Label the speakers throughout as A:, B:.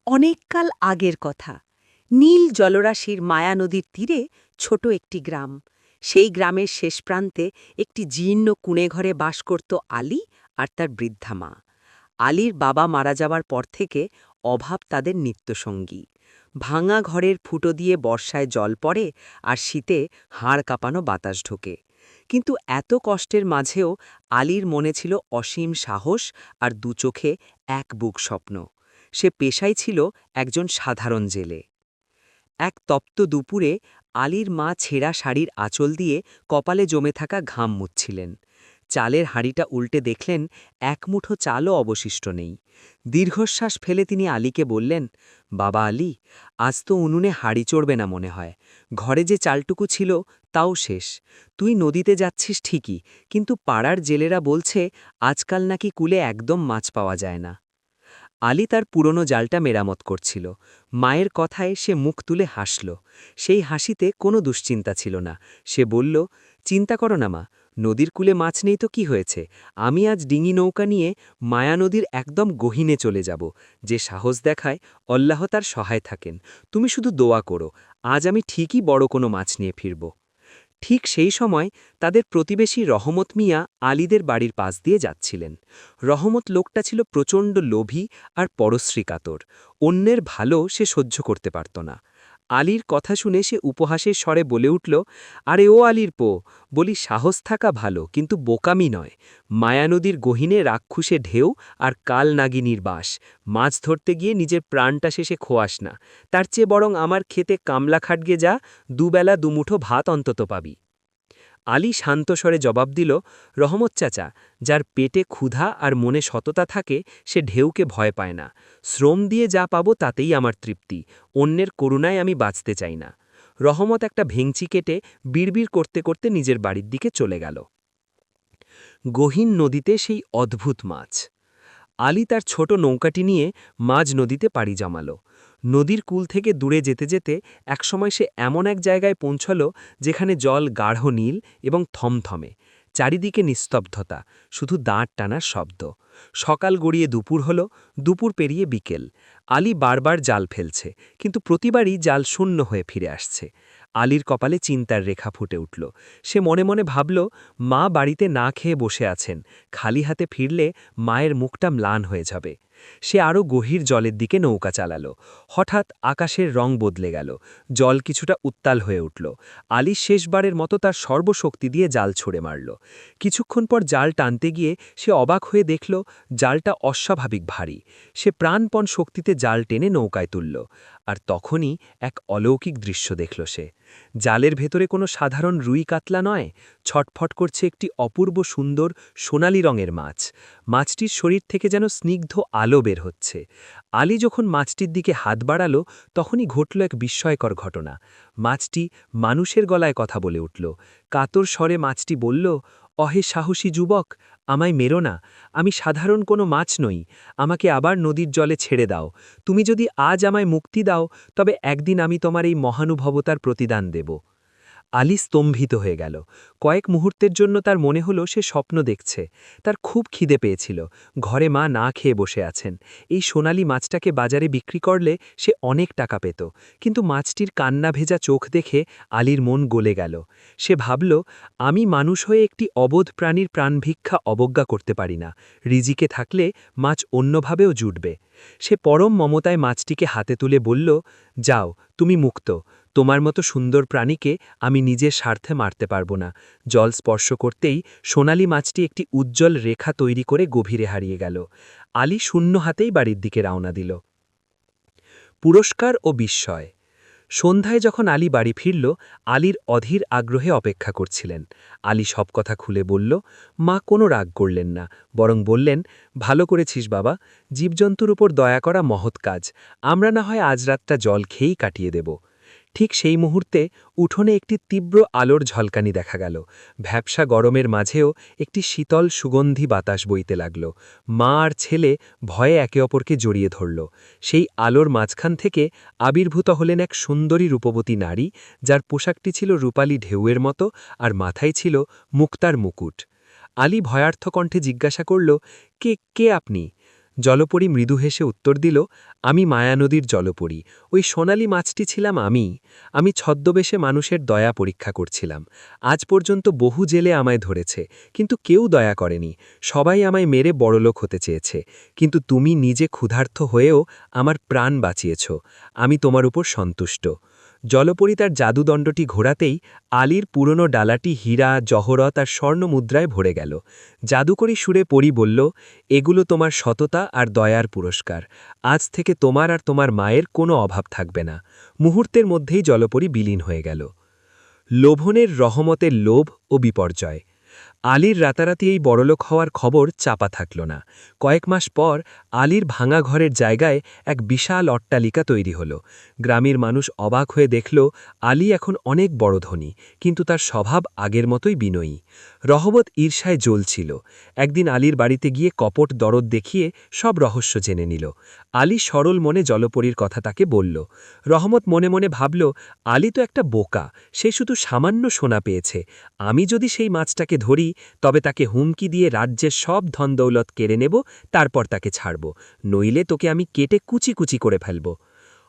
A: অনেককাল আগের কথা। নীল জলরাশির মায়া নদীর তীরে ছোট একটি গ্রাম। সেই গ্রামের শেষ প্রান্তে একটি জীর্ণ কুঁড়েঘরে বাস করত আলী আর তার বৃদ্ধা মা। আলীর বাবা মারা যাওয়ার পর থেকে অভাব তাদের নিত্যসঙ্গী। ভাঙা ঘরের ফুটো দিয়ে বর্ষায় জল পড়ে আর শীতে হাড় কাঁপানো বাতাস ঢোকে। কিন্তু এত কষ্টের মাঝেও আলীর মনে ছিল অসীম সাহস আর দুচোখে এক বুক স্বপ্ন। সে পেশায় ছিল একজন সাধারণ জেলে। এক তপ্ত দুপুরে আলীর মা ছেঁড়া শাড়ির আঁচল দিয়ে কপালে জমে থাকা ঘাম মুছছিলেন। চালের হাঁড়িটা উল্টে দেখলেন এক মুঠো চালও অবশিষ্ট নেই। দীর্ঘশ্বাস ফেলে তিনি আলীকে বললেন, বাবা আলী, আজ তো উনুনে হাঁড়ি চড়বে না মনে হয়। ঘরে যে চালটুকু ছিল তাও শেষ। তুই নদীতে যাচ্ছিস ঠিকই, কিন্তু পাড়ার জেলেরা বলছে আজকাল নাকি কূলে একদম মাছ পাওয়া যায় না। আলী তার পুরনো জালটা মেরামত করছিল। মায়ের কথায় সে মুখ তুলে হাসল। সেই হাসিতে কোনো দুশ্চিন্তা ছিল না। সে বলল, চিন্তা করো না মা, নদীর কূলে মাছ নেই তো কি হয়েছে। আমি আজ ডিঙি নৌকা নিয়ে মায়া নদীর একদম গহীনে চলে যাব। যে সাহস দেখায় আল্লাহ তার সহায় থাকেন। তুমি শুধু দোয়া করো, আজ আমি ঠিকই বড় কোনো মাছ নিয়ে ফিরব। ঠিক সেই সময় তাদের প্রতিবেশী রহমত মিয়া আলীদের বাড়ির পাশ দিয়ে যাচ্ছিলেন। রহমত লোকটা ছিল প্রচণ্ড লোভী আর পরশ্রীকাতর। অন্যের ভালো সে সহ্য করতে পারত না। আলীর কথা শুনে সে উপহাসের স্বরে বলে উঠল, আরে ও আলীর পো, বলি সাহস থাকা ভালো, কিন্তু বোকামি নয়। মায়ানদীর গহীনে রাক্ষুসে ঢেউ আর কাল নাগিনীর বাস। মাছ ধরতে গিয়ে নিজের প্রাণটা শেষে খোয়াস না। তার চেয়ে বরং আমার খেতে কামলা খাটগে যা, দুবেলা দুমুঠো ভাত অন্তত পাবি। আলী শান্তস্বরে জবাব দিল, রহমত চাচা, যার পেটে ক্ষুধা আর মনে সততা থাকে সে ঢেউকে ভয় পায় না। শ্রম দিয়ে যা পাবো তাতেই আমার তৃপ্তি। অন্যের করুণায় আমি বাঁচতে চাই না। রহমত একটা ভেংচি কেটে বিড়বিড় করতে করতে নিজের বাড়ির দিকে চলে গেল। গহীন নদীতে সেই অদ্ভুত মাছ। আলী তার ছোট নৌকাটি নিয়ে মাঝ নদীতে পাড়ি জমাল। নদীর কূল থেকে দূরে যেতে যেতে একসময় সে এমন এক জায়গায় পৌঁছল যেখানে জল গাঢ় নীল এবং থমথমে। চারিদিকে নিস্তব্ধতা, শুধু দাঁড় টানার শব্দ। সকাল গড়িয়ে দুপুর হল, দুপুর পেরিয়ে বিকেল। আলী বারবার জাল ফেলছে, কিন্তু প্রতিবারই জাল শূন্য হয়ে ফিরে আসছে। আলীর কপালে চিন্তার রেখা ফুটে উঠল। সে মনে মনে ভাবল, মা বাড়িতে না খেয়ে বসে আছেন, খালি হাতে ফিরলে মায়ের মুখটা ম্লান হয়ে যাবে। সে আরও গভীর জলের দিকে নৌকা চালাল। হঠাৎ আকাশের রং বদলে গেল। জল কিছুটা উত্তাল হয়ে উঠল। আলী শেষবারের মতো তার সর্বশক্তি দিয়ে জাল ছুঁড়ে মারল। কিছুক্ষণ পর জাল টানতে গিয়ে সে অবাক হয়ে দেখল জালটা অস্বাভাবিক ভারী। সে প্রাণপণ শক্তিতে জাল টেনে নৌকায় তুলল। আর তখনই এক অলৌকিক দৃশ্য দেখল সে। জালের ভেতরে কোনো সাধারণ রুই কাতলা নয়, ছটফট করছে একটি অপূর্ব সুন্দর সোনালি রঙের মাছ। মাছটির শরীর থেকে যেন স্নিগ্ধ আলো বের হচ্ছে। আলী যখন মাছটির দিকে হাত বাড়াল তখনই ঘটল এক বিস্ময়কর ঘটনা। মাছটি মানুষের গলায় কথা বলে উঠল। কাতর স্বরে মাছটি বলল, অহে সাহসী যুবক, আমায় মেরো না। আমি সাধারণ কোনো মাছ নই। আমাকে আবার নদীর জলে ছেড়ে দাও। তুমি যদি আজ আমায় মুক্তি দাও, তবে একদিন আমি তোমার এই মহানুভবতার প্রতিদান দেব। আলী স্তম্ভিত হয়ে গেল। কয়েক মুহূর্তের জন্য তার মনে হলো সে স্বপ্ন দেখছে। তার খুব খিদে পেয়েছিল। ঘরে মা না খেয়ে বসে আছেন। এই সোনালি মাছটাকে বাজারে বিক্রি করলে সে অনেক টাকা পেত। কিন্তু মাছটির কান্না ভেজা চোখ দেখে আলীর মন গলে গেল। সে ভাবল, আমি মানুষ হয়ে একটি অবোধ প্রাণীর প্রাণভিক্ষা অবজ্ঞা করতে পারি না। রিজিকে থাকলে মাছ অন্যভাবেও জুটবে। সে পরম মমতায় মাছটিকে হাতে তুলে বলল, যাও, তুমি মুক্ত। তোমার মতো সুন্দর প্রাণীকে আমি নিজের স্বার্থে মারতে পারব না। জল স্পর্শ করতেই সোনালি মাছটি একটি উজ্জ্বল রেখা তৈরি করে গভীরে হারিয়ে গেল। আলী শূন্য হাতেই বাড়ির দিকে রওনা দিল। পুরস্কার ও বিস্ময়। সন্ধ্যায় যখন আলী বাড়ি ফিরল, আলীর অধীর আগ্রহে অপেক্ষা করছিলেন। আলী সব কথা খুলে বলল। মা কোনো রাগ করলেন না, বরং বললেন, ভালো করেছিস বাবা, জীবজন্তুর উপর দয়া করা মহৎ কাজ। আমরা না হয় আজ রাতটা জল খেয়েই কাটিয়ে দেব। ঠিক সেই মুহূর্তে উঠোনে একটি তীব্র আলোর ঝলকানি দেখা গেল। ভ্যাপসা গরমের মাঝেও একটি শীতল সুগন্ধি বাতাস বইতে লাগল। মা আর ছেলে ভয়ে একে অপরকে জড়িয়ে ধরল। সেই আলোর মাঝখান থেকে আবির্ভূত হলেন এক সুন্দরী রূপবতী নারী, যার পোশাকটি ছিল রূপালী ঢেউয়ের মতো আর মাথায় ছিল মুক্তার মুকুট। আলী ভয়ার্থ কণ্ঠে জিজ্ঞাসা করল, কে কে আপনি?
B: জলপরী মৃদু হেসে উত্তর দিল, আমি মায়ানদীর জলপরী, ওই সোনালি মাছটি ছিলাম আমি ছদ্মবেশে মানুষের দয়া পরীক্ষা করছিলাম। আজ পর্যন্ত বহু জেলে আমায় ধরেছে, কিন্তু কেউ দয়া করেনি, সবাই আমায় মেরে বড়লোক হতে চেয়েছে, কিন্তু তুমি নিজে ক্ষুধার্ত হয়েও আমার প্রাণ বাঁচিয়েছ, আমি তোমার উপর সন্তুষ্ট। জলপরী তার জাদুদণ্ডটি ঘোরাতেই আলীর পুরনো ডালাটি হীরা, জহরত আর স্বর্ণ মুদ্রায় ভরে গেল। জাদুকরী সুরে পরী বলল, এগুলো তোমার সততা আর দয়ার পুরস্কার, আজ থেকে তোমার আর তোমার মায়ের কোনো অভাব থাকবে না। মুহূর্তের মধ্যেই জলপরী বিলীন হয়ে গেল। লোভনের রহমতের লোভ ও বিপর্যয়। আলীর রাতারাতি এই বড়লোক হওয়ার খবর চাপা থাকল না। কয়েক মাস পর আলীর ভাঙা ঘরের জায়গায় এক বিশাল অট্টালিকা তৈরি হল। গ্রামের মানুষ অবাক হয়ে দেখল, আলী এখন অনেক বড় ধনী, কিন্তু তার স্বভাব আগের মতোই বিনয়ী। রহমত ঈর্ষায় জ্বলছিল। একদিন আলীর বাড়িতে গিয়ে কপট দরদ দেখিয়ে সব রহস্য জেনে নিল। আলী সরল মনে জলপরীর কথা তাকে বলল। রহমত মনে মনে ভাবল, আলী তো একটা বোকা, সে শুধু সামান্য সোনা পেয়েছে। আমি যদি সেই মাছটাকে ধরি, তবে তাকে হুমকি দিয়ে রাজ্যের সব ধনদৌলত কেড়ে নেব, তারপর তাকে ছাড়ব, নইলে তোকে আমি কেটে কুচি কুচি করে ফেলব।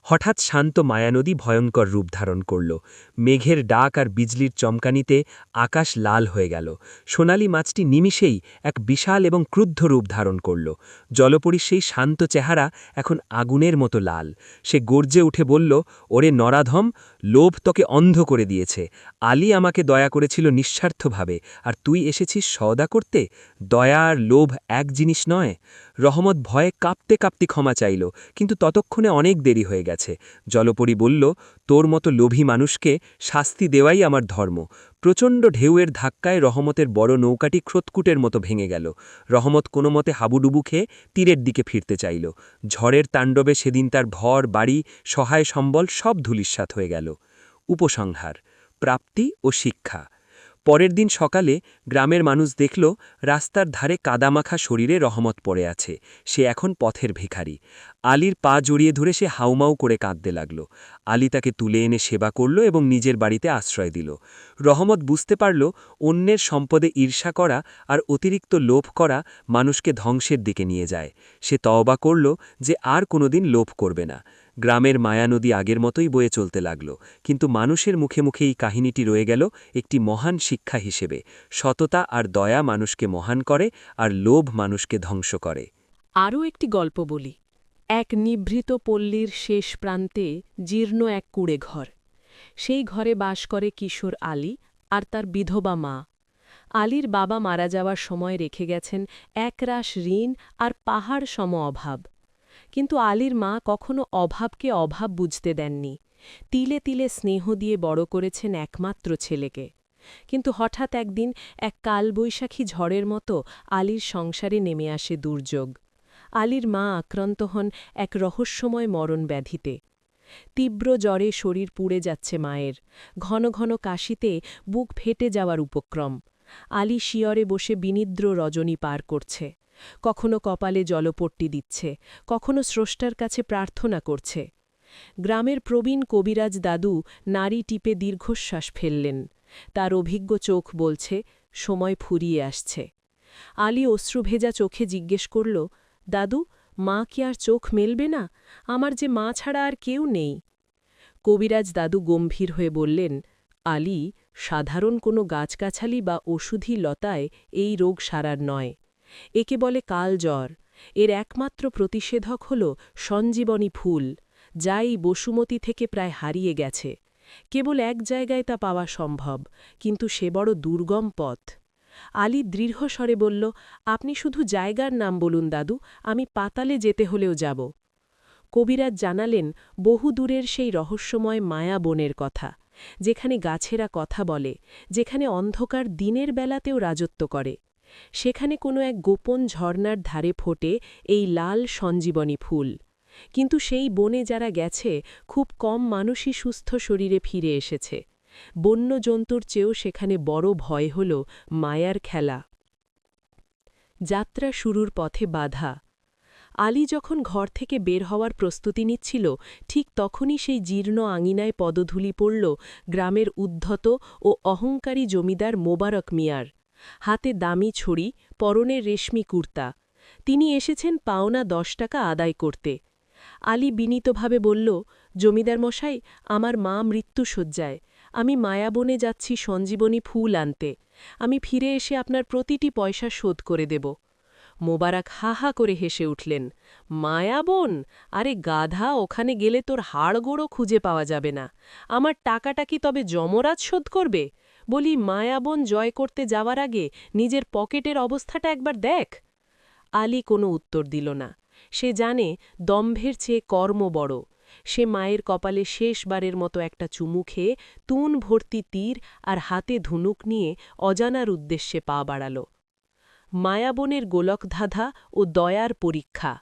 B: হঠাৎ শান্ত মায়ানদী ভয়ঙ্কর রূপ ধারণ করল। মেঘের ডাক আর বিজলির চমকানিতে আকাশ লাল হয়ে গেল। সোনালি মাছটি নিমিষেই এক বিশাল এবং ক্রুদ্ধ রূপ ধারণ করল। জলপরীর সেই শান্ত চেহারা এখন আগুনের মতো লাল। সে গর্জে উঠে বলল, ওরে নরাধম, লোভ তোকে অন্ধ করে দিয়েছে। আলী আমাকে দয়া করেছিল নিঃস্বার্থভাবে, আর তুই এসেছিস সওদা করতে। দয়া আর লোভ এক জিনিস নয়। রহমত ভয়ে কাঁপতে কাঁপতে ক্ষমা চাইল, কিন্তু ততক্ষণে অনেক দেরি হয়ে গেছে। জলপরী বলল, তোর মতো লোভী মানুষকে শাস্তি দেওয়াই আমার ধর্ম। প্রচণ্ড ঢেউয়ের ধাক্কায় রহমতের বড় নৌকাটি ক্রোতকুটের মতো ভেঙে গেল। রহমত কোনো মতে হাবুডুবু খেয়ে তীরের দিকে ফিরতে চাইল। ঝড়ের তাণ্ডবে সেদিন তার ঘর, বাড়ি, সহায় সম্বল সব ধূলিসাৎ হয়ে গেল। উপসংহার: প্রাপ্তি ও শিক্ষা। পরের দিন সকালে গ্রামের মানুষ দেখল, রাস্তার ধারে কাদামাখা শরীরে রহমত পড়ে আছে। সে এখন পথের ভিখারি। আলীর পা জড়িয়ে ধরে সে হাউমাউ করে কাঁদতে লাগল। আলী তাকে তুলে এনে সেবা করল এবং নিজের বাড়িতে আশ্রয় দিল। রহমত বুঝতে পারল, অন্যের সম্পদে ঈর্ষা করা আর অতিরিক্ত লোভ করা মানুষকে ধ্বংসের দিকে নিয়ে যায়। সে তওবা করল যে আর কোনোদিন লোভ করবে না। গ্রামের মায়ানদী আগের মতোই বয়ে চলতে লাগল, কিন্তু মানুষের মুখে মুখে এই কাহিনীটি রয়ে গেল একটি মহান শিক্ষা হিসেবে। সততা আর দয়া মানুষকে মহান করে, আর লোভ মানুষকে ধ্বংস করে।
C: আরও একটি গল্প বলি। এক নিভৃত পল্লীর শেষ প্রান্তে জীর্ণ এক কুঁড়েঘর। সেই ঘরে বাস করে কিশোর আলী আর তার বিধবা মা। আলীর বাবা মারা যাওয়ার সময় রেখে গেছেন একরাশ ঋণ আর পাহাড় সম অভাব। কিন্তু আলীর মা কখনো অভাবকে অভাব বুঝতে দেননি। তিলে তিলে স্নেহ দিয়ে বড় করেছেন একমাত্র ছেলেকে। কিন্তু হঠাৎ একদিন এক কালবৈশাখী ঝড়ের মতো আলীর সংসারে নেমে আসে দুর্যোগ। আলীর মা আক্রান্ত হন এক রহস্যময় মরণ ব্যাধিতে। তীব্র জ্বরে শরীর পুড়ে যাচ্ছে মায়ের, ঘন ঘন কাশিতে বুক ফেটে যাওয়ার উপক্রম। আলী শিয়রে বসে বিনিদ্র রজনী পার করছে। কখনো কপালে জলপট্টি দিচ্ছে, কখনো স্রষ্টার কাছে প্রার্থনা করছে। গ্রামের প্রবীণ কবিরাজ দাদু নাড়ি টিপে দীর্ঘশ্বাস ফেললেন। তার অভিজ্ঞ চোখ বলছে, সময় ফুরিয়ে আসছে। আলী অশ্রুভেজা চোখে জিজ্ঞেস করল, দাদু, মা কি আর চোখ মেলবে না? আমার যে মা ছাড়া আর কেউ নেই। কবিরাজ দাদু গম্ভীর হয়ে বললেন, আলী, সাধারণ কোনো গাছগাছালি বা ওষুধি লতায় এই রোগ সারার নয়। একে বলে কালজ্বর। এর একমাত্র প্রতিষেধক হল সঞ্জীবনী ফুল, যা এই বসুমতী থেকে প্রায় হারিয়ে গেছে। কেবল এক জায়গায় তা পাওয়া সম্ভব, কিন্তু সে বড় দুর্গম পথ। আলী দৃঢ়স্বরে বলল, আপনি শুধু জায়গার নাম বলুন দাদু, আমি পাতালে যেতে হলেও যাব। কবিরাজ জানালেন, বহু দূরের সেই রহস্যময় মায়া বনের কথা, যেখানে গাছেরা কথা বলে, যেখানে অন্ধকার দিনের বেলাতেও রাজত্ব করে। সেখানে কোনো এক গোপন ঝর্ণার ধারে ফোটে এই লাল সঞ্জীবনী ফুল। কিন্তু সেই বনে যারা গেছে, খুব কম মানুষই সুস্থ শরীরে ফিরে এসেছে। বন্য জন্তুর চেয়েও সেখানে বড় ভয় হল মায়ার খেলা। যাত্রা শুরুর পথে বাধা। আলী যখন ঘর থেকে বের হওয়ার প্রস্তুতি নিচ্ছিল, ঠিক তখনই সেই জীর্ণ আঙিনায় পদধূলি পড়ল গ্রামের উদ্ধত ও অহংকারী জমিদার মোবারক মিয়ার। হাতে দামি ছড়ি, পরনে রেশমি কুর্তা। তিনি এসেছেন পাওনা 10 টাকা আদায় করতে। আলী বিনীতভাবে বলল, জমিদার মশাই, আমার মা মৃত্যুশয্যায়। আমি মায়াবনে যাচ্ছি সঞ্জীবনী ফুল আনতে। আমি ফিরে এসে আপনার প্রতিটি পয়সা শোধ করে দেব। মোবারক হা হা করে হেসে উঠলেন। মায়াবন? আরে গাধা, ওখানে গেলে তোর হাড়গোড়ও খুঁজে পাওয়া যাবে না। আমার টাকাটা কি তবে যমরাজ শোধ করবে? বলি, মায়াবন জয় করতে যাওয়ার আগে নিজের পকেটের অবস্থাটা একবার দেখ। আলী কোনো উত্তর দিল না। সে জানে দম্ভের চেয়ে কর্ম বড়। সে মায়ের কপালে শেষবারের মতো একটা চুমু খেয়ে তুন ভর্তি তীর আর হাতে ধনুক নিয়ে অজানার উদ্দেশ্যে পা বাড়াল। মায়াবনের গোলকধাঁধা ও দয়ার পরীক্ষা।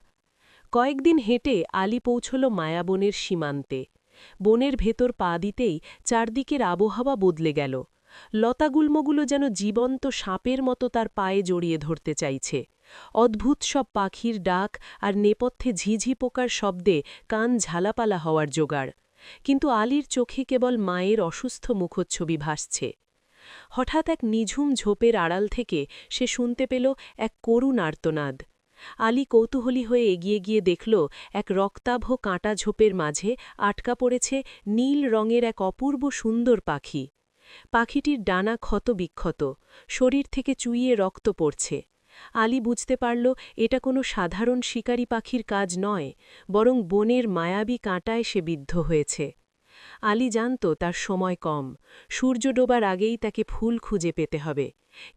C: কয়েকদিন হেঁটে আলী পৌঁছল মায়াবনের সীমান্তে। বনের ভেতর পা দিতেই চারদিকের আবহাওয়া বদলে গেল। লতাগুল্মগুলো যেন জীবন্ত সাপের মতো তার পায়ে জড়িয়ে ধরতে চাইছে। অদ্ভুত সব পাখির ডাক আর নেপথ্যে ঝিঝি পোকার শব্দে কান ঝালাপালা হওয়ার জোগাড়। কিন্তু আলীর চোখে কেবল মায়ের অসুস্থ মুখচ্ছবি ভাসছে। হঠাৎ এক নিঝুম ঝোপের আড়াল থেকে সে শুনতে পেল এক করুণ আর্তনাদ। আলী কৌতূহলী হয়ে এগিয়ে গিয়ে দেখল এক রক্তাভ কাঁটা ঝোপের মাঝে আটকা পড়েছে নীল রঙের এক অপূর্ব সুন্দর পাখি। পাখিটির ডানা ক্ষত বিক্ষত, শরীর থেকে চুইয়ে রক্ত পড়ছে। আলী বুঝতে পারল এটা কোনো সাধারণ শিকারী পাখির কাজ নয়, বরং বনের মায়াবী কাঁটায় সে বিদ্ধ হয়েছে। আলী জানত তার সময় কম, সূর্য ডোবার আগেই তাকে ফুল খুঁজে পেতে হবে।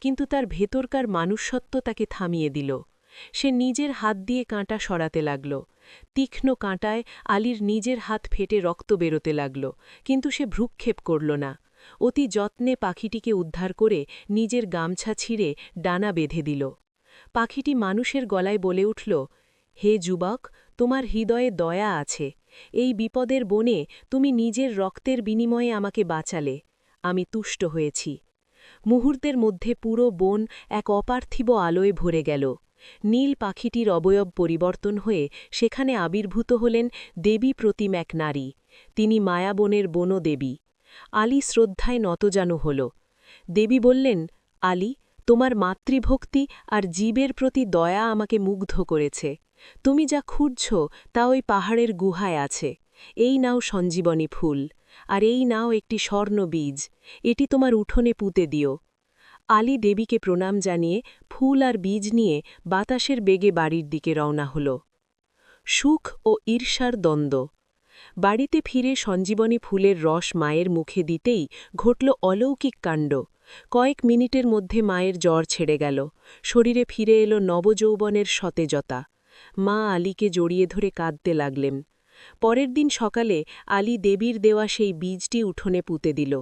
C: কিন্তু তার ভেতরকার মানুষত্ব তাকে থামিয়ে দিল। সে নিজের হাত দিয়ে কাঁটা সরাতে লাগল। তীক্ষ্ণ কাঁটায় আলীর নিজের হাত ফেটে রক্ত বেরোতে লাগল, কিন্তু সে ভ্রুক্ষেপ করল না। অতি যত্নে পাখিটিকে উদ্ধার করে নিজের গামছা ছিঁড়ে ডানা বেঁধে দিল। পাখিটি মানুষের গলায় বলে উঠল, হে যুবক, তোমার হৃদয়ে দয়া আছে। এই বিপদের বনে তুমি নিজের রক্তের বিনিময়ে আমাকে বাঁচালে। আমি তুষ্ট হয়েছি। মুহূর্তের মধ্যে পুরো বন এক অপার্থিব আলোয় ভরে গেল। নীল পাখিটির অবয়ব পরিবর্তন হয়ে সেখানে আবির্ভূত হলেন দেবী প্রতিম এক নারী। তিনি মায়াবনের বনদেবী। আলী শ্রদ্ধায় নতজানু হল। দেবী বললেন, আলী, তোমার মাতৃভক্তি আর জীবের প্রতি দয়া আমাকে মুগ্ধ করেছে। তুমি যা খুঁজছ তা ওই পাহাড়ের গুহায় আছে। এই নাও সঞ্জীবনী ফুল, আর এই নাও একটি স্বর্ণ বীজ। এটি তোমার উঠোনে পুঁতে দিও। আলী দেবীকে প্রণাম জানিয়ে ফুল আর বীজ নিয়ে বাতাসের বেগে বাড়ির দিকে রওনা হল। সুখ ও ঈর্ষার দ্বন্দ্ব। বাড়িতে ফিরে সঞ্জীবনী ফুলের রস মায়ের মুখে দিতেই ঘটল অলৌকিক কাণ্ড। কয়েক মিনিটের মধ্যে মায়ের জ্বর ছেড়ে গেল। শরীরে ফিরে এলো নবযৌবনের সতেজতা। মা আলীকে জড়িয়ে ধরে কাঁদতে লাগলেন। পরের দিন সকালে আলী দেবীর দেওয়া সেই বীজটি উঠোনে পুঁতে দিল।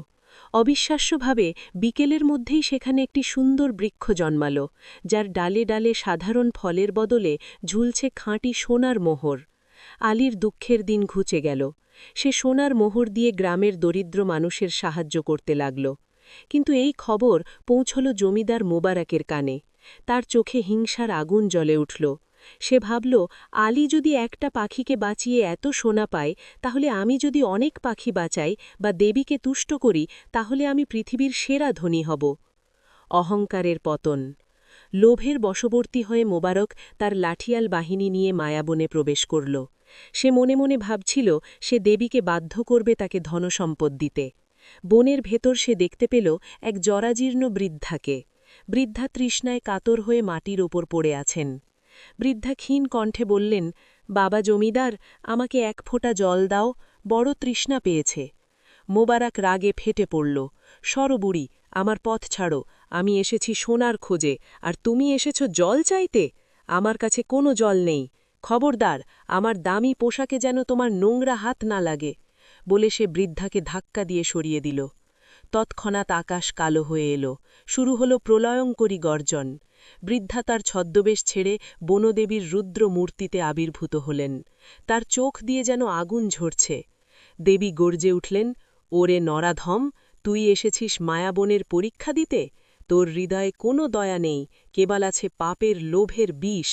C: অবিশ্বাস্যভাবে বিকেলের মধ্যেই সেখানে একটি সুন্দর বৃক্ষ জন্মাল, যার ডালে ডালে সাধারণ ফলের বদলে ঝুলছে খাঁটি সোনার মোহর। আলীর দুঃখের দিন ঘুচে গেল। সে সোনার মোহর দিয়ে গ্রামের দরিদ্র মানুষের সাহায্য করতে লাগল। কিন্তু এই খবর পৌঁছল জমিদার মোবারকের কানে। তার চোখে হিংসার আগুন জ্বলে উঠল। সে ভাবল, আলী যদি একটা পাখিকে বাঁচিয়ে এত সোনা পায়, তাহলে আমি যদি অনেক পাখি বাঁচাই বা দেবীকে তুষ্ট করি, তাহলে আমি পৃথিবীর সেরা ধনী হব। অহংকারের পতন। লোভের বশবর্তী হয়ে মোবারক তার লাঠিয়াল বাহিনী নিয়ে মায়াবনে প্রবেশ করল। সে মনে মনে ভাবছিল সে দেবীকে বাধ্য করবে তাকে ধনসম্পদ দিতে। বনের ভেতর সে দেখতে পেল এক জরাজীর্ণ বৃদ্ধাকে। বৃদ্ধা তৃষ্ণায় কাতর হয়ে মাটির ওপর পড়ে আছেন। বৃদ্ধা ক্ষীণ কণ্ঠে বললেন, বাবা জমিদার, আমাকে এক ফোঁটা জল দাও, বড় তৃষ্ণা পেয়েছে। মোবারক রাগে ফেটে পড়ল। সরো বুড়ি, আমার পথ ছাড়ো। আমি এসেছি সোনার খোঁজে, আর তুমি এসেছ জল চাইতে? আমার কাছে কোনো জল নেই। খবরদার, আমার দামি পোশাকে যেন তোমার নোংরা হাত না লাগে। বলে সে বৃদ্ধাকে ধাক্কা দিয়ে সরিয়ে দিল। তৎক্ষণাৎ আকাশ কালো হয়ে এলো। শুরু হলো প্রলয়ঙ্করী গর্জন। বৃদ্ধা তার ছদ্মবেশ ছেড়ে বনদেবীর রুদ্র মূর্তিতে আবির্ভূত হলেন। তার চোখ দিয়ে যেন আগুন ঝরছে। দেবী গর্জে উঠলেন, ওরে নরাধম, তুই এসেছিস মায়াবনের পরীক্ষা দিতে? তোর হৃদয়ে কোনো দয়া নেই, কেবল আছে পাপের লোভের বিষ।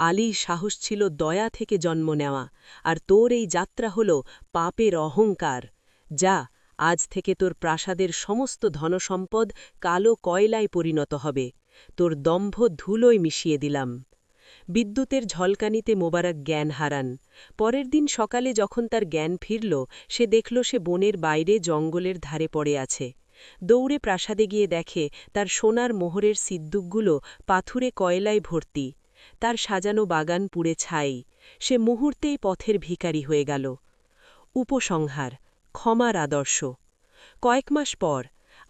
C: আলীর সাহস ছিল দয়া থেকে জন্ম নেওয়া, আর তোর এই যাত্রা হল পাপের অহংকার। যা, আজ থেকে তোর প্রাসাদের সমস্ত ধনসম্পদ কালো কয়লায় পরিণত হবে। তোর দম্ভ ধুলোয় মিশিয়ে দিলাম। বিদ্যুতের ঝলকানিতে মোবারক জ্ঞান হারান। পরের দিন সকালে যখন তার জ্ঞান ফিরল, সে দেখল সে বনের বাইরে জঙ্গলের ধারে পড়ে আছে। দৌড়ে প্রাসাদে গিয়ে দেখে তার সোনার মোহরের সিদ্দুকগুলো পাথুরে কয়লায় ভর্তি। তার সাজানো বাগান পুড়ে ছাই। সে মুহূর্তেই পথের ভিখারি হয়ে গেল। উপসংহার: ক্ষমার আদর্শ। কয়েক মাস পর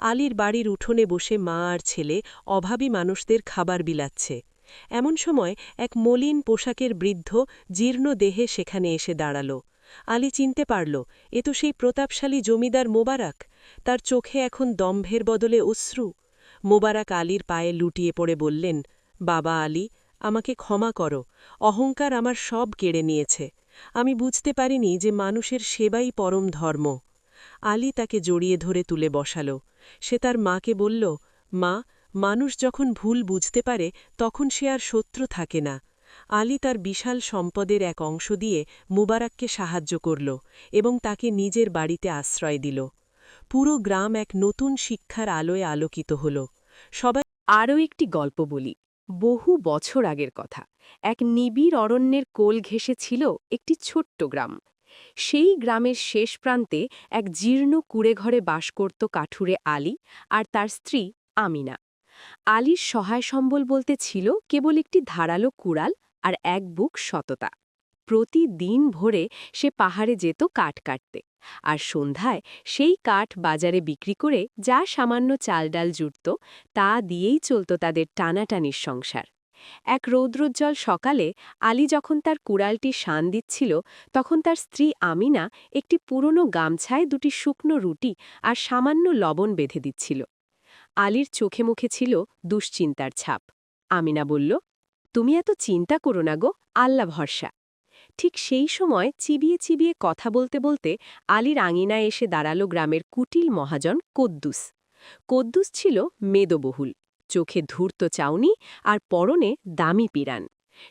C: আলীর বাড়ির উঠোনে বসে মা আর ছেলে অভাবী মানুষদের খাবার বিলাচ্ছে। এমন সময় এক মলিন পোশাকের বৃদ্ধ জীর্ণ দেহে সেখানে এসে দাঁড়াল। আলী চিনতে পারল, এ তো সেই প্রতাপশালী জমিদার মোবারক। তার চোখে এখন দম্ভের বদলে অশ্রু। মোবারক আলীর পায়ে লুটিয়ে পড়ে বললেন, বাবা আলী, আমাকে ক্ষমা করো। অহংকার আমার সব কেড়ে নিয়েছে। আমি বুঝতে পারিনি যে মানুষের সেবাই পরম ধর্ম। আলী তাকে জড়িয়ে ধরে তুলে বসাল। সে তার মাকে বলল, মা, মানুষ যখন ভুল বুঝতে পারে তখন সে আর শত্রু থাকে না। আলী তার বিশাল সম্পদের এক অংশ দিয়ে মুবারককে সাহায্য করল এবং তাকে নিজের বাড়িতে আশ্রয় দিল। পুরো গ্রাম এক নতুন শিক্ষার আলোয় আলোকিত হল। সবাই
A: আরও একটি গল্প বলি। বহু বছর আগের কথা। এক নিবিড় অরণ্যের কোল ঘেঁষে ছিল একটি ছোট্ট গ্রাম। সেই গ্রামের শেষ প্রান্তে এক জীর্ণ কুঁড়েঘরে বাস করত কাঠুরে আলী আর তার স্ত্রী আমিনা। আলীর সহায় সম্বল বলতে ছিল কেবল একটি ধারালো কুড়াল আর এক বুক সততা। প্রতিদিন ভোরে সে পাহাড়ে যেত কাঠ কাটতে, আর সন্ধ্যায় সেই কাঠ বাজারে বিক্রি করে যা সামান্য চাল ডাল জুটত তা দিয়েই চলত তাদের টানাটানির সংসার। এক রৌদ্রোজ্জ্বল সকালে আলী যখন তার কুড়ালটি শান দিচ্ছিল, তখন তার স্ত্রী আমিনা একটি পুরনো গামছায় দুটি শুকনো রুটি আর সামান্য লবণ বেঁধে দিচ্ছিল। আলীর চোখে মুখে ছিল দুশ্চিন্তার ছাপ। আমিনা বলল, তুমি এত চিন্তা করো না গো, আল্লাহ ভরসা। ঠিক সেই সময় চিবিয়ে চিবিয়ে কথা বলতে বলতে আলীর আঙিনায় এসে দাঁড়াল গ্রামের কুটিল মহাজন কদ্দুস। কদ্দুস ছিল মেদবহুল, চোখে ধূর্ত চাউনি আর পরনে দামি পিরান।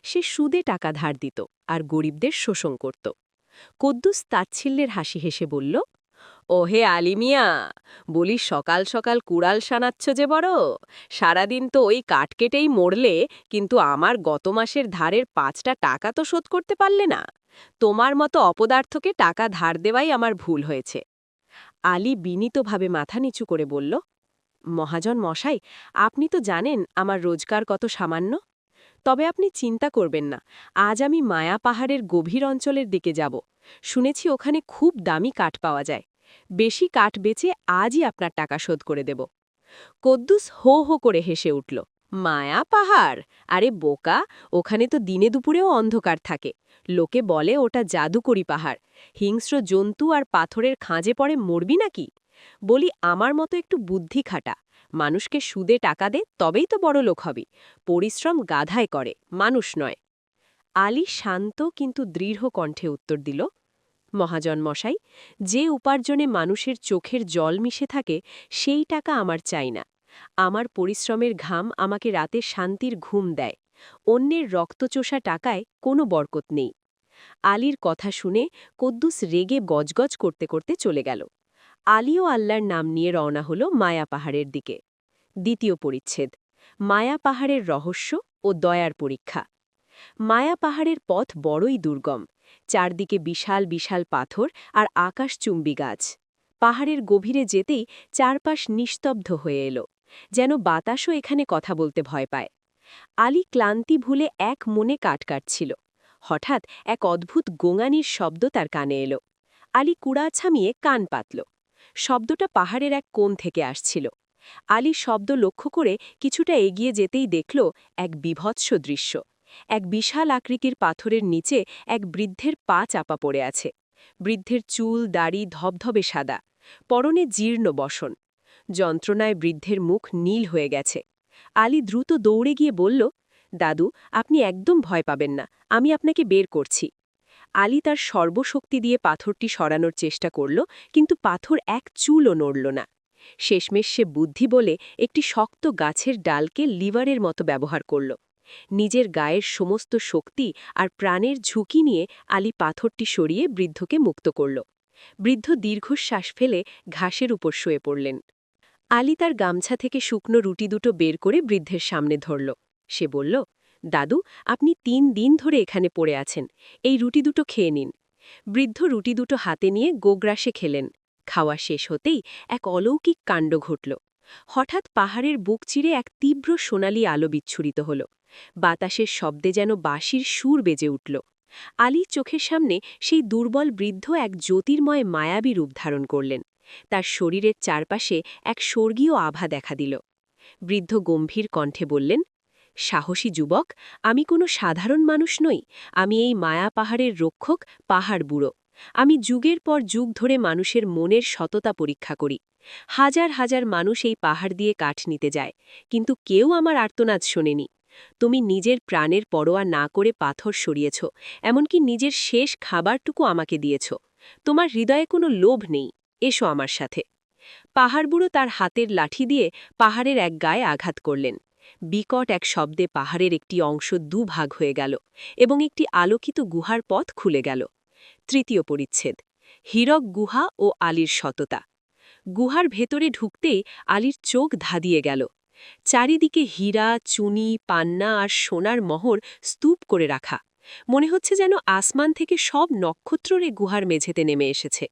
A: সে সুদে টাকা ধার দিত আর গরিবদের শোষণ করত। কদ্দুস তাচ্ছিল্যের হাসি হেসে বলল, ওহে আলী মিয়া, বলি সকাল সকাল কুড়াল সানাচ্ছ যে বড়। সারাদিন তো ওই কাঠ কেটেই মরলে, কিন্তু আমার গত মাসের ধারের 5টা টাকা তো শোধ করতে পারলে না। তোমার মতো অপদার্থকে টাকা ধার দেওয়াই আমার ভুল হয়েছে। আলী বিনীতভাবে মাথা নিচু করে বলল, মহাজন মশাই, আপনি তো জানেন আমার রোজগার কত সামান্য। তবে আপনি চিন্তা করবেন না, আজ আমি মায়া পাহাড়ের গভীর অঞ্চলের দিকে যাব। শুনেছি ওখানে খুব দামি কাঠ পাওয়া যায়। বেশি কাঠ বেচে আজই আপনার টাকা শোধ করে দেব। কদ্দুস হো হো করে হেসে উঠল, মায়া পাহাড়? আরে বোকা, ওখানে তো দিনে দুপুরেও অন্ধকার থাকে। লোকে বলে ওটা জাদুকরি পাহাড়। হিংস্র জন্তু আর পাথরের খাঁজে পড়ে মরবি নাকি? বলি, আমার মতো একটু বুদ্ধি খাটা, মানুষকে সুদে টাকা দে, তবেই তো বড় লোক হবি। পরিশ্রম গাধায় করে, মানুষ নয়। আলী শান্ত কিন্তু দৃঢ় কণ্ঠে উত্তর দিল, মহাজন মশাই, যে উপার্জনে মানুষের চোখের জল মিশে থাকে সেই টাকা আমার চাই না। আমার পরিশ্রমের ঘাম আমাকে রাতে শান্তির ঘুম দেয়। অন্যের রক্তচোষা টাকায় কোনো বরকত নেই। আলীর কথা শুনে কদ্দুস রেগে গজগজ করতে করতে চলে গেল। আলীও আল্লাহর নাম নিয়ে রওনা হল মায়া পাহাড়ের দিকে। দ্বিতীয় পরিচ্ছেদ: মায়া পাহাড়ের রহস্য ও দয়ার পরীক্ষা। মায়া পাহাড়ের পথ বড়ই দুর্গম। চারদিকে বিশাল বিশাল পাথর আর আকাশচুম্বী গাছ। পাহাড়ের গভীরে যেতেই চারপাশ নিস্তব্ধ হয়ে এলো, যেন বাতাসও এখানে কথা বলতে ভয় পায়। আলী ক্লান্তি ভুলে এক মনে কাঠ কাটছিল। হঠাৎ এক অদ্ভুত গোঙানির শব্দ তার কানে এলো। আলী কুড়া ছামিয়ে কান পাতল। শব্দটা পাহাড়ের এক কোণ থেকে আসছিল। আলী শব্দ লক্ষ্য করে কিছুটা এগিয়ে যেতেই দেখল এক বীভৎস দৃশ্য। এক বিশাল আকৃতির পাথরের নিচে এক বৃদ্ধের পা চাপা পড়ে আছে। বৃদ্ধের চুল দাড়ি ধবধবে সাদা, পরনে জীর্ণ বসন। যন্ত্রণায় বৃদ্ধের মুখ নীল হয়ে গেছে। আলী দ্রুত দৌড়ে গিয়ে বলল, দাদু, আপনি একদম ভয় পাবেন না, আমি আপনাকে বের করছি। আলী তার সর্বশক্তি দিয়ে পাথরটি সরানোর চেষ্টা করল, কিন্তু পাথর এক চুলও নড়ল না। শেষমেশ সে বুদ্ধি বলে একটি শক্ত গাছের ডালকে লিভারের মতো ব্যবহার করল। নিজের গায়ের সমস্ত শক্তি আর প্রাণের ঝুঁকি নিয়ে আলী পাথরটি সরিয়ে বৃদ্ধকে মুক্ত করল। বৃদ্ধ দীর্ঘশ্বাস ফেলে ঘাসের উপর শুয়ে পড়লেন। আলী তার গামছা থেকে শুকনো রুটি দুটো বের করে বৃদ্ধের সামনে ধরল। সে বলল,
C: দাদু, আপনি ৩ দিন ধরে এখানে পড়ে আছেন, এই রুটি দুটো খেয়ে নিন। বৃদ্ধ রুটি দুটো হাতে নিয়ে গোগ্রাসে খেলেন। খাওয়া শেষ হতেই এক অলৌকিক কাণ্ড ঘটল। হঠাৎ পাহাড়ের বুক চিরে এক তীব্র সোনালি আলো বিচ্ছুরিত হল। বাতাসের শব্দে যেন বাঁশির সুর বেজে উঠল। আলীর চোখের সামনে সেই দুর্বল বৃদ্ধ এক জ্যোতির্ময় মায়াবী রূপ ধারণ করলেন। তার শরীরের চারপাশে এক স্বর্গীয় আভা দেখা দিল। বৃদ্ধ গম্ভীর কণ্ঠে বললেন, সাহসী যুবক, আমি কোনো সাধারণ মানুষ নই, আমি এই মায়া পাহাড়ের রক্ষক, পাহাড় বুড়ো। আমি যুগের পর যুগ ধরে মানুষের মনের সততা পরীক্ষা করি। হাজার হাজার মানুষ এই পাহাড় দিয়ে কাঠ নিতে যায়, কিন্তু কেউ আমার আর্তনাদ শোনেনি। তুমি নিজের প্রাণের পরোয়া না করে পাথর সরিয়েছ, এমনকি নিজের শেষ খাবারটুকু আমাকে দিয়েছ। তোমার হৃদয়ে কোনো লোভ নেই, এসো আমার সাথে। পাহাড়বুড়ো তার হাতের লাঠি দিয়ে পাহাড়ের এক গায়ে আঘাত করলেন। বিকট এক শব্দে পাহাড়ের একটি অংশ দুভাগ হয়ে গেল এবং একটি আলোকিত গুহার পথ খুলে গেল। তৃতীয় পরিচ্ছেদ, হীরক গুহা ও আলীর সততা। গুহার ভেতরে ঢুকতেই আলীর চোখ ধাঁধিয়ে গেল। চারিদিকে হীরা, চুনি, পান্না আর সোনার মোহর স্তূপ করে রাখা। মনে হচ্ছে যেন আসমান থেকে সব নক্ষত্ররে গুহার মেঝেতে নেমে এসেছে।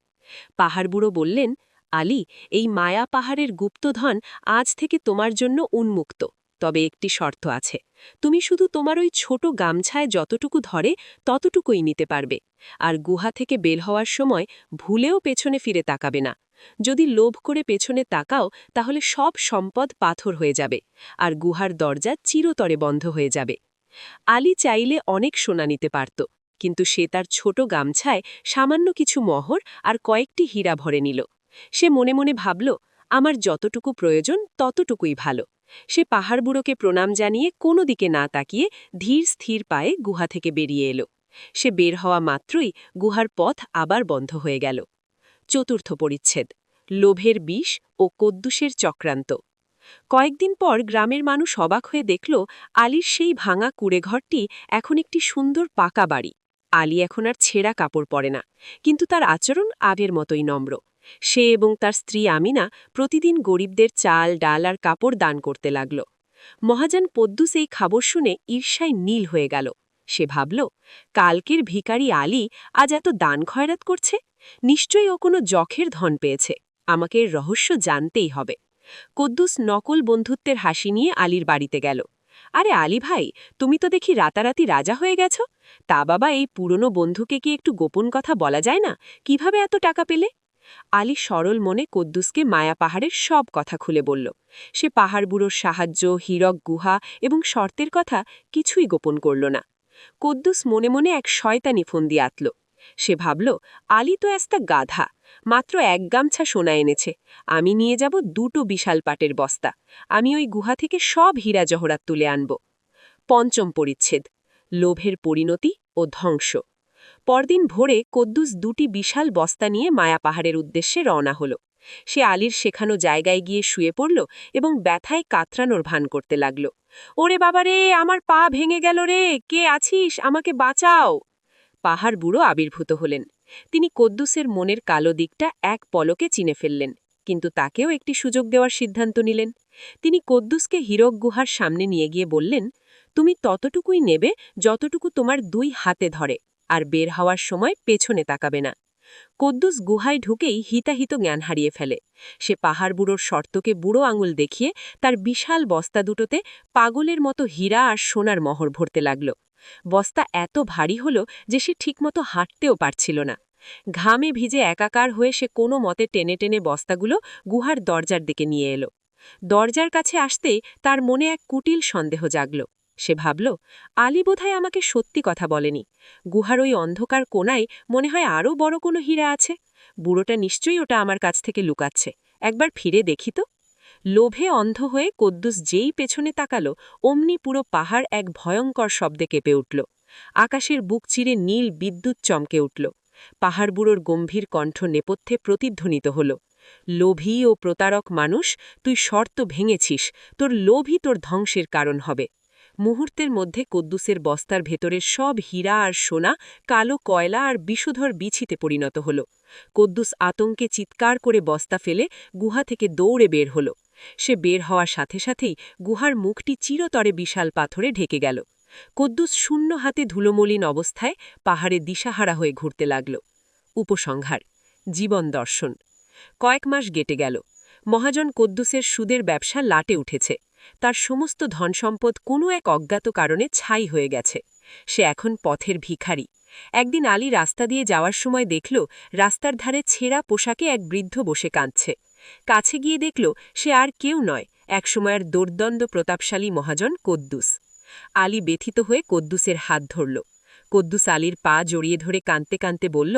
C: পাহাড়বুড়ো বললেন, আলী, এই মায়া পাহাড়ের গুপ্তধন আজ থেকে তোমার জন্য উন্মুক্ত। তবে একটি শর্ত আছে, তুমি শুধু তোমার ওই ছোট গামছায় যতটুকু ধরে ততটুকুই নিতে পারবে, আর গুহা থেকে বের হওয়ার সময় ভুলেও পেছনে ফিরে তাকাবে না। যদি লোভ করে পেছনে তাকাও তাহলে সব সম্পদ পাথর হয়ে যাবে, আর গুহার দরজা চিরতরে বন্ধ হয়ে যাবে। আলী চাইলে অনেক সোনা নিতে পারত, কিন্তু সে তার ছোট গামছায় সামান্য কিছু মোহর আর কয়েকটি হীরা ভরে নিল। সে মনে মনে ভাবল, আমার যতটুকু প্রয়োজন ততটুকুই ভালো। সে পাহাড়বুড়োকে প্রণাম জানিয়ে কোনো দিকে না তাকিয়ে ধীর স্থির পায়ে গুহা থেকে বেরিয়ে এলো। সে বের হওয়া মাত্রই গুহার পথ আবার বন্ধ হয়ে গেল। চতুর্থ পরিচ্ছেদ, লোভের বিষ ও কদ্দুসের চক্রান্ত। কয়েকদিন পর গ্রামের মানুষ অবাক হয়ে দেখল, আলীর সেই ভাঙা কুঁড়েঘরটি এখন একটি সুন্দর পাকা বাড়ি। আলী এখন আর ছেঁড়া কাপড় পরে না, কিন্তু তার আচরণ আগের মতোই নম্র। সে এবং তার স্ত্রী আমিনা প্রতিদিন গরিবদের চাল, ডাল আর কাপড় দান করতে লাগল। মহাজন পদ্দুস এই খবর শুনে ঈর্ষায় নীল হয়ে গেল। সে ভাবল, কালকের ভিখারি আলী আজ এত দান খয়রাত করছে, নিশ্চয়ই ও কোনো যখের ধন পেয়েছে। আমাকে এর রহস্য জানতেই হবে। কদ্দুস নকল বন্ধুত্বের হাসি নিয়ে আলীর বাড়িতে গেল। আরে আলী ভাই, তুমি তো দেখি রাতারাতি রাজা হয়ে গেছ। তা বাবা, এই পুরনো বন্ধুকে কি একটু গোপন কথা বলা যায় না? কিভাবে এত টাকা পেলে? আলী সরল মনে কদ্দুসকে মায়া পাহাড়ের সব কথা খুলে বলল। সে পাহাড়বুড়োর সাহায্য, হীরক গুহা এবং শর্তের কথা কিছুই গোপন করল না। কদ্দুস মনে মনে এক শয়তানি ফন্দি আঁতল। সে ভাবল, আলী তো একটা গাধা, মাত্র এক গামছা সোনা এনেছে। আমি নিয়ে যাব 2টো বিশাল পাটের বস্তা। আমি ওই গুহা থেকে সব হীরা জহরাত তুলে আনব। পঞ্চম পরিচ্ছেদ, লোভের পরিণতি ও ধ্বংস। পরদিন ভোরে কদ্দুস 2টি বিশাল বস্তা নিয়ে মায়া পাহাড়ের উদ্দেশ্যে রওনা হল। সে আলীর শেখানো জায়গায় গিয়ে শুয়ে পড়ল এবং ব্যথায় কাতরানোর ভান করতে লাগল। ওরে বাবারে, আমার পা ভেঙে গেল রে, কে আছিস, আমাকে বাঁচাও! পাহাড় বুড়ো আবির্ভূত হলেন। তিনি কদ্দুসের মনের কালো দিকটা এক পলকে চিনে ফেললেন, কিন্তু তাকেও একটি সুযোগ দেওয়ার সিদ্ধান্ত নিলেন। তিনি কদ্দুসকে হীরক গুহার সামনে নিয়ে গিয়ে বললেন, তুমি ততটুকুই নেবে যতটুকু তোমার 2 হাতে ধরে, আর বের হওয়ার সময় পেছনে তাকাবে না। কদ্দুস গুহায় ঢুকেই হিতাহিত জ্ঞান হারিয়ে ফেলে। সে পাহাড় বুড়োর শর্তকে বুড়ো আঙুল দেখিয়ে তার বিশাল বস্তা দুটোতে পাগলের মতো হীরা আর সোনার মোহর ভরতে লাগল। বস্তা এত ভারী হল যে সে ঠিকমতো হাঁটতেও পারছিল না। ঘামে ভিজে একাকার হয়ে সে কোনো মতে টেনে টেনে বস্তাগুলো গুহার দরজার দিকে নিয়ে এলো। দরজার কাছে আসতেই তার মনে এক কুটিল সন্দেহ জাগল। সে ভাবল, আলী বোধহয় আমাকে সত্যি কথা বলেনি। গুহার ওই অন্ধকার কোণায় মনে হয় আরও বড় কোনো হীরা আছে। বুড়োটা নিশ্চয়ই ওটা আমার কাছ থেকে লুকাচ্ছে। একবার ফিরে দেখি তো। লোভে অন্ধ হয়ে কদ্দুস যেই পেছনে তাকালো, অমনি পুরো পাহাড় এক ভয়ঙ্কর শব্দে কেঁপে উঠল। আকাশের বুক চিরে নীল বিদ্যুৎ চমকে উঠল। পাহাড়বুড়োর গম্ভীর কণ্ঠ নেপথ্যে প্রতিধ্বনিত হল, লোভী ও প্রতারক মানুষ, তুই শর্ত ভেঙেছিস, তোর লোভই তোর ধ্বংসের কারণ হবে। মুহূর্তের মধ্যে কদ্দুসের বস্তার ভেতরের সব হীরা আর সোনা কালো কয়লা আর বিষধর বিছিতে পরিণত হল। কদ্দুস আতঙ্কে চিৎকার করে বস্তা ফেলে গুহা থেকে দৌড়ে বের হল। সে বের হওয়ার সাথে সাথেই গুহার মুখটি চিরতরে বিশাল পাথরে ঢেকে গেল। কদ্দুস শূন্য হাতে ধুলোমলিন অবস্থায় পাহাড়ে দিশাহারা হয়ে ঘুরতে লাগল। উপসংহার: জীবন দর্শন। কয়েক মাস কেটে গেল। মহাজন কদ্দুসের সুদের ব্যবসা লাটে উঠেছে। তার সমস্ত ধনসম্পদ কোনো এক অজ্ঞাত কারণে ছাই হয়ে গেছে। সে এখন পথের ভিখারি। একদিন আলী রাস্তা দিয়ে যাওয়ার সময় দেখল রাস্তার ধারে ছেঁড়া পোশাকে এক বৃদ্ধ বসে কাঁদছে। কাছে গিয়ে দেখল সে আর কেউ নয়, একসময়ের দুর্দণ্ড প্রতাপশালী মহাজন কদ্দুস। আলী ব্যথিত হয়ে কদ্দুসের হাত ধরল। কদ্দুস আলীর পা জড়িয়ে ধরে কাঁদতে কাঁদতে বলল,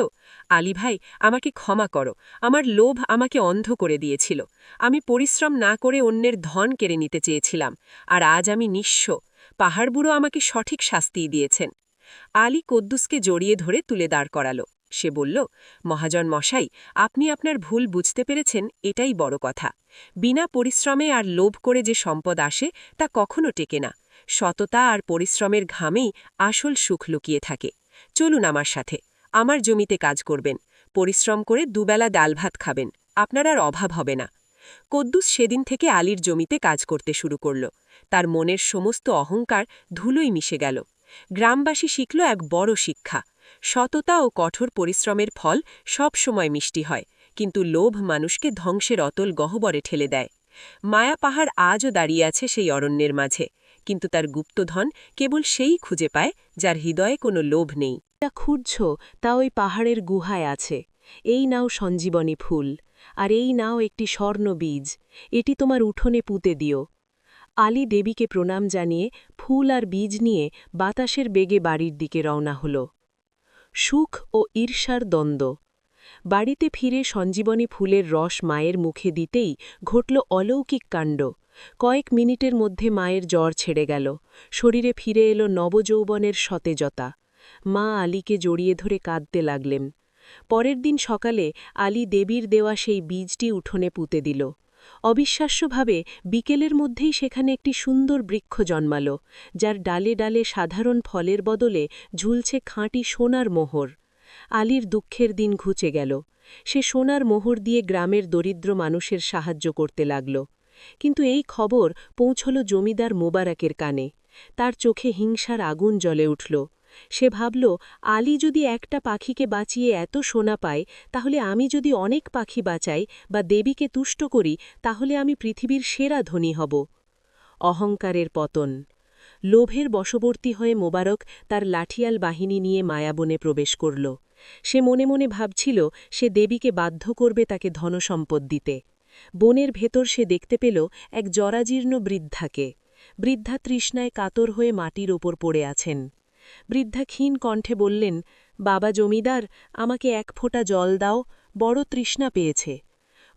C: আলী ভাই, আমাকে ক্ষমা করো। আমার লোভ আমাকে অন্ধ করে দিয়েছিল। আমি পরিশ্রম না করে অন্যের ধন কেড়ে নিতে চেয়েছিলাম, আর আজ আমি নিঃস্ব। পাহাড়বুড়ো আমাকে সঠিক শাস্তিই দিয়েছেন। আলী কদ্দুসকে জড়িয়ে ধরে তুলে দাঁড় করাল। সে বলল, মহাজন মশাই, আপনি আপনার ভুল বুঝতে পেরেছেন, এটাই বড় কথা। বিনা পরিশ্রমে আর লোভ করে যে সম্পদ আসে তা কখনো টেকে না। সততা আর পরিশ্রমের ঘামেই আসল সুখ লুকিয়ে থাকে। চলুন আমার সাথে, আমার জমিতে কাজ করবেন। পরিশ্রম করে দুবেলা ডাল ভাত খাবেন, আপনার আর অভাব হবে না। কদ্দুস সেদিন থেকে আলীর জমিতে কাজ করতে শুরু করল। তার মনের সমস্ত অহংকার ধুলোয় মিশে গেল। গ্রামবাসী শিখল এক বড় শিক্ষা: সততা ও কঠোর পরিশ্রমের ফল সব সময় মিষ্টি হয়, কিন্তু লোভ মানুষকে ধ্বংসের অতল গহ্বরে ঠেলে দেয়। মায়া পাহাড় আজও দাঁড়িয়ে আছে সেই অরণ্যের মাঝে, কিন্তু তার গুপ্তধন কেবল সেই খুঁজে পায় যার হৃদয়ে কোনো লোভ নেই। যা খুঁজছ তা ওই পাহাড়ের গুহায় আছে। এই নাও সঞ্জীবনী ফুল, আর এই নাও একটি স্বর্ণ বীজ। এটি তোমার উঠোনে পুঁতে দিও। আলী দেবীকে প্রণাম জানিয়ে ফুল আর বীজ নিয়ে বাতাসের বেগে বাড়ির দিকে রওনা হল। সুখ ও ঈর্ষার দ্বন্দ্ব। বাড়িতে ফিরে সঞ্জীবনী ফুলের রস মায়ের মুখে দিতেই ঘটল অলৌকিক কাণ্ড। কয়েক মিনিটের মধ্যে মায়ের জ্বর ছেড়ে গেল। শরীরে ফিরে এলো নবযৌবনের সতেজতা। মা আলীকে জড়িয়ে ধরে কাঁদতে লাগলেন। পরের দিন সকালে আলী দেবীর দেওয়া সেই বীজটি উঠোনে পুঁতে দিল। অবিশ্বাস্যভাবে বিকেলের মধ্যেই সেখানে একটি সুন্দর বৃক্ষ জন্মাল, যার ডালে ডালে সাধারণ ফলের বদলে ঝুলছে খাঁটি সোনার মোহর। আলীর দুঃখের দিন ঘুচে গেল। সে সোনার মোহর দিয়ে গ্রামের দরিদ্র মানুষের সাহায্য করতে লাগল। কিন্তু এই খবর পৌঁছল জমিদার মোবারকের কানে। তার চোখে হিংসার আগুন জ্বলে উঠল। সে ভাবল, আলী যদি একটা পাখিকে বাঁচিয়ে এত সোনা পায়, তাহলে আমি যদি অনেক পাখি বাঁচাই বা দেবীকে তুষ্ট করি, তাহলে আমি পৃথিবীর সেরা ধনী হব। অহংকারের পতন। লোভের বশবর্তী হয়ে মোবারক তার লাঠিয়াল বাহিনী নিয়ে মায়াবনে প্রবেশ করল। সে মনে মনে ভাবছিল সে দেবীকে বাধ্য করবে তাকে ধনসম্পদ দিতে। বনের ভেতর সে দেখতে পেল এক জরাজীর্ণ বৃদ্ধাকে। বৃদ্ধা তৃষ্ণায় কাতর হয়ে মাটির ওপর পড়ে আছেন। বৃদ্ধা ক্ষীণ কণ্ঠে বললেন, বাবা জমিদার, আমাকে এক ফোঁটা জল দাও, বড় তৃষ্ণা পেয়েছে।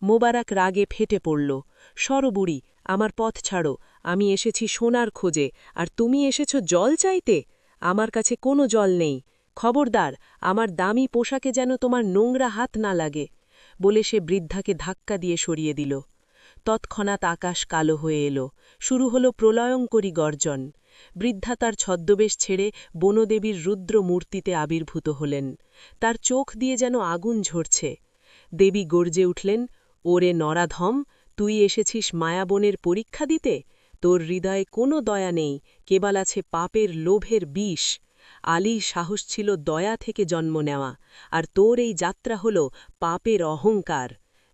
C: মোবারক রাগে ফেটে পড়ল। সরো বুড়ি, আমার পথ ছাড়ো। আমি এসেছি সোনার খোঁজে, আর তুমি এসেছ জল চাইতে? আমার কাছে কোনো জল নেই। খবরদার, আমার দামি পোশাকে যেন তোমার নোংরা হাত না লাগে। বলে সে বৃদ্ধাকে ধাক্কা দিয়ে সরিয়ে দিল। তৎক্ষণাৎ আকাশ কালো হয়ে এলো। শুরু হলো প্রলয়ঙ্করী গর্জন। বৃদ্ধা তার ছদ্মবেশ ছেড়ে বনদেবীর রুদ্র মূর্তিতে আবির্ভূত হলেন। তার চোখ দিয়ে যেন আগুন ঝরছে। দেবী গর্জে উঠলেন, ওরে নরাধম, তুই এসেছিস মায়াবনের পরীক্ষা দিতে? তোর হৃদয়ে কোনো দয়া নেই, কেবল আছে পাপের লোভের বিষ। আলীর সাহস ছিল দয়া থেকে জন্ম নেওয়া, আর তোর এই যাত্রা হল পাপের অহংকার।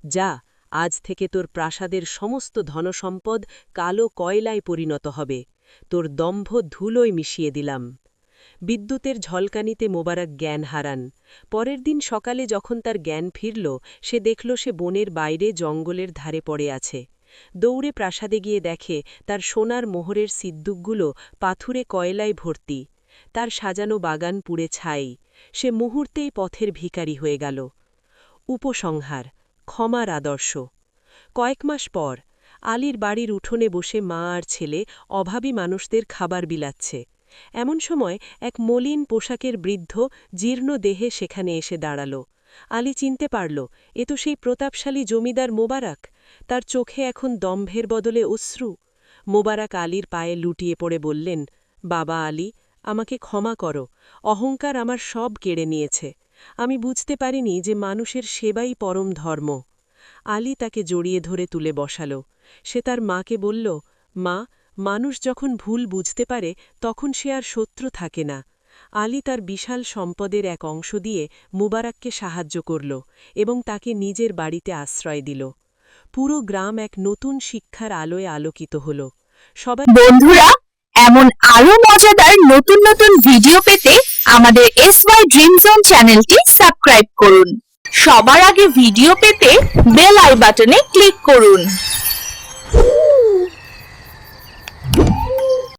C: যা, আজ থেকে তোর প্রাসাদের সমস্ত ধনসম্পদ কালো কয়লায় পরিণত হবে। তোর দম্ভ ধুলোয় মিশিয়ে দিলাম। বিদ্যুতের ঝলকানিতে মোবারক জ্ঞান হারান। পরের দিন সকালে যখন তার জ্ঞান ফিরল, সে দেখল সে বনের বাইরে জঙ্গলের ধারে পড়ে আছে। দৌড়ে প্রাসাদে গিয়ে দেখে তার সোনার মোহরের সিদ্দুকগুলো পাথুরে কয়লায় ভর্তি। তার সাজানো বাগান পুড়ে ছাই। সে মুহূর্তেই পথের ভিখারি হয়ে গেল। উপসংহার: ক্ষমার আদর্শ। কয়েক মাস পর আলীর বাড়ির উঠোনে বসে মা আর ছেলে অভাবী মানুষদের খাবার বিলাচ্ছে। এমন সময় এক মলিন পোশাকের বৃদ্ধ জীর্ণ দেহে সেখানে এসে দাঁড়াল। আলী চিনতে পারল, এ তো সেই প্রতাপশালী জমিদার মোবারক। তার চোখে এখন দম্ভের বদলে অশ্রু। মোবারক আলীর পায়ে লুটিয়ে পড়ে বললেন, বাবা আলী, আমাকে ক্ষমা করো। অহংকার আমার সব কেড়ে নিয়েছে। আমি বুঝতে পারিনি যে মানুষের সেবাই পরম ধর্ম। আলী তাকে জড়িয়ে ধরে তুলে বসাল। সে তার মাকে বলল, মা, মানুষ যখন ভুল বুঝতে পারে তখন সে আর শত্রু থাকে না। আলী তার বিশাল সম্পদের এক অংশ দিয়ে মুবারককে সাহায্য করল এবং তাকে নিজের বাড়িতে আশ্রয় দিল। পুরো গ্রাম এক নতুন শিক্ষার আলোয় আলোকিত হল। সবাই
D: বন্ধুরা, এমন আরো মজাদার নতুন নতুন ভিডিও পেতে আমাদের SY ড্রিম জোন চ্যানেলটি সাবস্ক্রাইব করুন। সবার আগে ভিডিও পেতে বেল আই বাটনে ক্লিক করুন।